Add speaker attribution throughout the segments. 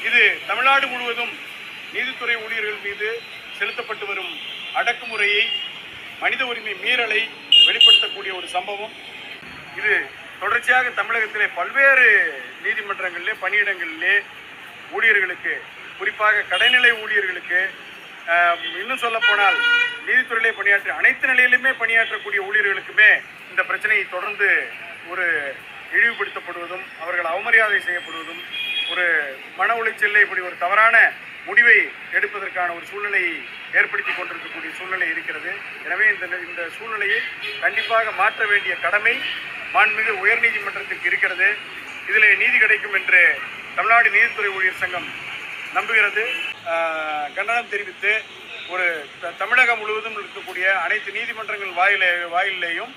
Speaker 1: இது தமிழ்நாடு முழுவதும் நீதித்துறை ஊழியர்கள் மீது செலுத்தப்பட்டு வரும் அடக்குமுறையை, மனித உரிமை மீறலை வெளிப்படுத்தக்கூடிய ஒரு சம்பவம். இது தொடர்ச்சியாக தமிழகத்திலே பல்வேறு நீதிமன்றங்களிலே, பணியிடங்களிலே ஊழியர்களுக்கு, குறிப்பாக கடைநிலை ஊழியர்களுக்கு, இன்னும் சொல்ல போனால் நீதித்துறையிலே பணியாற்ற அனைத்து நிலையிலுமே பணியாற்றக்கூடிய ஊழியர்களுக்குமே இந்த பிரச்சனையை தொடர்ந்து ஒரு இழிவுபடுத்தப்படுவதும், அவர்கள் அவமரியாதை செய்யப்படுவதும், ஒரு மன உளைச்சலில் இப்படி ஒரு தவறான முடிவை எடுப்பதற்கான ஒரு சூழ்நிலையை ஏற்படுத்தி கொண்டிருக்கக்கூடிய சூழ்நிலை இருக்கிறது. எனவே இந்த சூழ்நிலையை கண்டிப்பாக மாற்ற வேண்டிய கடமை மாண்புமிகு உயர்நீதிமன்றத்திற்கு இருக்கிறது. இதில் நீதி கிடைக்கும் என்று தமிழ்நாடு நீதித்துறை ஊழியர் சங்கம் நம்புகிறது. கண்டனம் தெரிவித்து ஒரு தமிழகம் முழுவதும் இருக்கக்கூடிய அனைத்து நீதிமன்றங்கள் வாயிலேயும்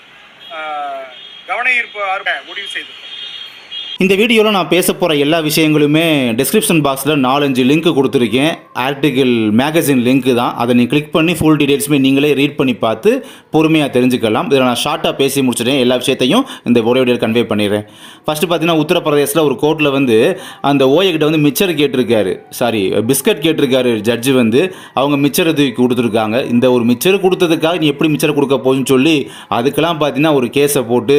Speaker 1: கவன ஈர்ப்பு முடிவு செய்திருக்கோம்.
Speaker 2: இந்த வீடியோவில் நான் பேச போகிற எல்லா விஷயங்களுமே டிஸ்கிரிப்ஷன் பாக்ஸில் 4-5 லிங்க் கொடுத்துருக்கேன். ஆர்டிகிள் மேகசின் லிங்க் தான். அதை நீங்கள் கிளிக் பண்ணி ஃபுல் டீட்டெயில்ஸுமே நீங்களே ரீட் பண்ணி பார்த்து பொறுமையாக தெரிஞ்சுக்கலாம். இதில் நான் ஷார்ட்டாக பேசி முடிச்சிட்டேன். எல்லா விஷயத்தையும் இந்த ஒரே வீடியோவில் கன்வே பண்ணிடுறேன். ஃபஸ்ட்டு பார்த்தீங்கன்னா, உத்தரப்பிரதேசில் ஒரு கோர்ட்டில் அந்த ஓஏக்கிட்ட மிச்சர் கேட்டிருக்காரு, பிஸ்கட் கேட்டிருக்காரு ஜட்ஜு. அவங்க மிச்சரை தூக்கி கொடுத்துருக்காங்க. இந்த ஒரு மிச்சர் கொடுத்ததுக்காக நீ எப்படி மிச்சரை கொடுக்க போகுதுன்னு சொல்லி அதுக்கெல்லாம் பார்த்தீங்கன்னா ஒரு கேஸை போட்டு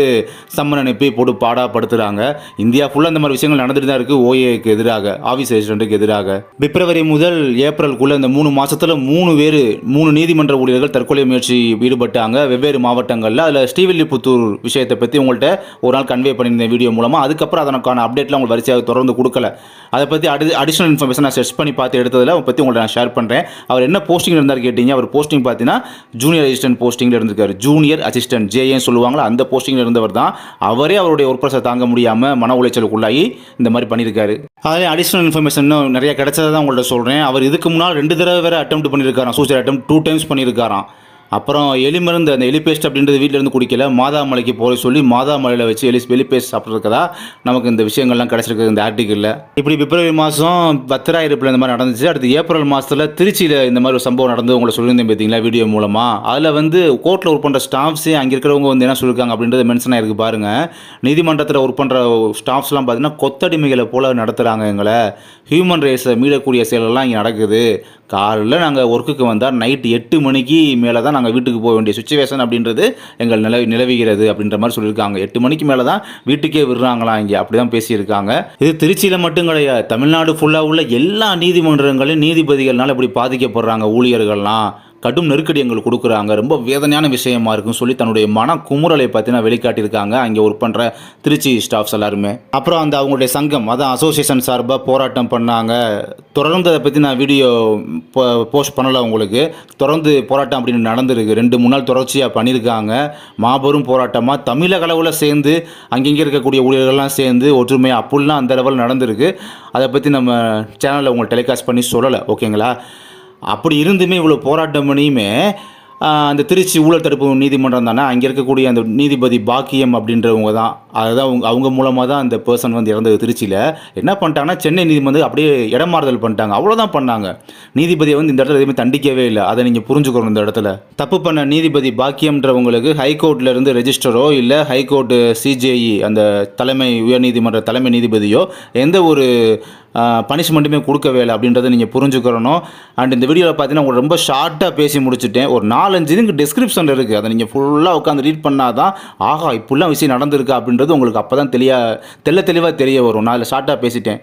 Speaker 2: சம்மன் அனுப்பி போட்டு பாடாப்படுத்துகிறாங்க. இந்தியா ஃபுல்லாக இந்த மாதிரி விஷயங்கள் நடந்துட்டு தான் இருக்குது. ஓஏக்கு எதிராக, ஆஃபீஸ் அசிஸ்டண்ட்டுக்கு எதிராக. பிப்ரவரி முதல் ஏப்ரலுக்குள்ளே இந்த 3 மாதத்தில் 3 நீதிமன்ற ஊழியர்கள் தற்கொலை முயற்சி ஈடுபட்டாங்க வெவ்வேறு மாவட்டங்களில். அதில் ஸ்ரீவில்லிபுத்தூர் விஷயத்தை பற்றி உங்கள்கிட்ட ஒரு நாள் கன்வே பண்ணியிருந்தேன் வீடியோ மூலமாக. அதுக்கப்புறம் அதற்கான அப்டேட்லாம் உங்களுக்கு வரிசையாக தொடர்ந்து கொடுக்கல. அதை பற்றி அடிஷனல் இன்ஃபர்மேஷன் நான் சர்ச் பண்ணி பார்த்து எடுத்ததில் அதை பற்றி உங்கள்ட்ட நான் ஷேர் பண்ணுறேன். அவர் என்ன போஸ்டிங்கில் இருந்தார் கேட்டீங்க. அவர் போஸ்டிங் பார்த்தீங்கன்னா ஜூனியர் அசிஸ்டன்ட் போஸ்டிங்கில் இருந்திருக்காரு. ஜூனியர் அசிஸ்டன்ட் ஜேஏன்னு சொல்லுவாங்களா, அந்த போஸ்டிங்கில் இருந்தவர் தான். அவரே அவருடைய ஒர்க் ப்ரெஷரை தாங்க முடியாமல் மன உளைச்சலுக்குள்ளாகி இந்த மாதிரி பண்ணியிருக்காரு. அதில் அடிஷனல் இன்ஃபர்மேஷன் நிறைய கிடைச்சதை தான் உங்கள்கிட்ட சொல்கிறேன். அவர் இதுக்கு முன்னால் 2 தடவை வேறு அட்டெம்ப்ட் பண்ணியிருக்காராம். சூசைட் அட்டெம்ப்ட் 2 டைம்ஸ் பண்ணியிருக்காராம். அப்புறம் எலி மருந்து, அந்த எலி பேஸ்ட் அப்படின்றது வீட்டில் இருந்து குடிக்கல, மாதாமலைக்கு போக சொல்லி மாதாமலையில் வச்சு எலி பேஸ்ட் சாப்பிட்ருக்கதா நமக்கு இந்த விஷயங்கள்லாம் கிடச்சிருக்கு இந்த ஆர்டிக்கிளில். இப்படி பிப்ரவரி மாதம் பத்திராயிருப்பில் இந்த மாதிரி நடந்துச்சு. அடுத்து ஏப்ரல் மாதத்தில் திருச்சியில் இந்த மாதிரி ஒரு சம்பவம் நடந்து உங்களை சொல்லியிருந்தேன் பார்த்தீங்களா வீடியோ மூலமாக. அதில் கோர்ட்டில் ஒர்க் பண்ணுற ஸ்டாஃப்ஸே அங்கே இருக்கிறவங்க என்ன சொல்லியிருக்காங்க அப்படின்றது மென்ஷன் ஆகிருக்கு பாருங்கள். நீதிமன்றத்தில் ஒர்க் பண்ணுற ஸ்டாஃப்ஸ்லாம் பார்த்தீங்கன்னா கொத்தடிமைகளை போல் நடத்துகிறாங்க. எங்களை ஹியூமன் ரைட்ஸை மீறக்கூடிய செயலெல்லாம் இங்கே நடக்குது. காலையில் நாங்கள் ஒர்க்குக்கு வந்தால் நைட்டு 8 மணிக்கு மேலே தான் நாங்கள் வீட்டுக்கு போக வேண்டிய சுச்சுவேஷன் அப்படின்றது எங்கள் நிலவுகிறது அப்படின்ற மாதிரி சொல்லியிருக்காங்க. 8 மணிக்கு மேலே தான் வீட்டுக்கே விடுறாங்களாம் இங்கே, அப்படி தான் பேசியிருக்காங்க. இது திருச்சியில் மட்டும் கிடையாது, தமிழ்நாடு ஃபுல்லாக உள்ள எல்லா நீதிமன்றங்களையும் நீதிபதிகள்னால இப்படி பாதிக்கப்படுறாங்க. ஊழியர்கள்லாம் கடும் நெருக்கடி எங்களுக்கு கொடுக்குறாங்க, ரொம்ப வேதனையான விஷயமா இருக்குன்னு சொல்லி தன்னுடைய மன குமுறலை பற்றினா வெளிக்காட்டியிருக்காங்க அங்கே ஒர்க் பண்ணுற திருச்சி ஸ்டாஃப்ஸ் எல்லாருமே. அப்புறம் அவங்களுடைய சங்கம், அதான் அசோசியேஷன் சார்பாக போராட்டம் பண்ணாங்க. தொடர்ந்து அதை பற்றி நான் வீடியோ போஸ்ட் பண்ணலை உங்களுக்கு. தொடர்ந்து போராட்டம் அப்படின்னு நடந்திருக்கு. 2-3 நாள் தொடர்ச்சியாக பண்ணியிருக்காங்க. மாபெரும் போராட்டமாக தமிழக அளவில் சேர்ந்து அங்கங்கே இருக்கக்கூடிய ஊழியர்கள்லாம் சேர்ந்து ஒற்றுமையாக அப்படிலாம் அந்த லெவலில் நடந்திருக்கு. அதை பற்றி நம்ம சேனலில் உங்களுக்கு டெலிகாஸ்ட் பண்ணி சொல்லலை, ஓகேங்களா? அப்படி இருந்துமே இவ்வளோ போராட்டம் பண்ணியுமே அந்த திருச்சி ஊழல் தடுப்பு நீதிமன்றம் தானே, அங்கே இருக்கக்கூடிய அந்த நீதிபதி பாக்கியம் அப்படின்றவங்க தான், அதுதான் அவங்க மூலமாக தான் அந்த பர்சன் இறந்தது திருச்சியில். என்ன பண்ணிட்டாங்கன்னா, சென்னை நீதிமன்றம் அப்படியே இடமாறுதல் பண்ணிட்டாங்க, அவ்வளோதான் பண்ணாங்க. நீதிபதியை இந்த இடத்துல எதுவுமே தண்டிக்கவே இல்லை. அதை நீங்கள் புரிஞ்சுக்கணும். இந்த இடத்துல தப்பு பண்ண நீதிபதி பாக்கியம்ன்றவங்களுக்கு ஹைகோர்ட்லேருந்து ரெஜிஸ்டரோ இல்லை ஹைகோர்ட்டு சிஜேஇ அந்த தலைமை உயர்நீதிமன்ற தலைமை நீதிபதியோ எந்த ஒரு பனிஷ்மெண்ட்டுமே கொடுக்கவே இல்லை அப்படின்றத நீங்கள் புரிஞ்சுக்கிறணும். அண்ட் இந்த வீடியோவில் பார்த்தீங்கன்னா உங்களுக்கு ரொம்ப ஷார்ட்டாக பேசி முடிச்சுட்டேன். ஒரு 4-5 இதுக்கு டிஸ்கிரிப்ஷன் இருக்குது. அதை நீங்கள் ஃபுல்லாக உட்காந்து ரீட் பண்ணால் தான் ஆஹா இப்படிலாம் விஷயம் நடந்திருக்கு அப்படின்றது உங்களுக்கு அப்போ தான் தெளிவாக தெரிய வரும். நான் அதில் ஷார்ட்டாக பேசிட்டேன்.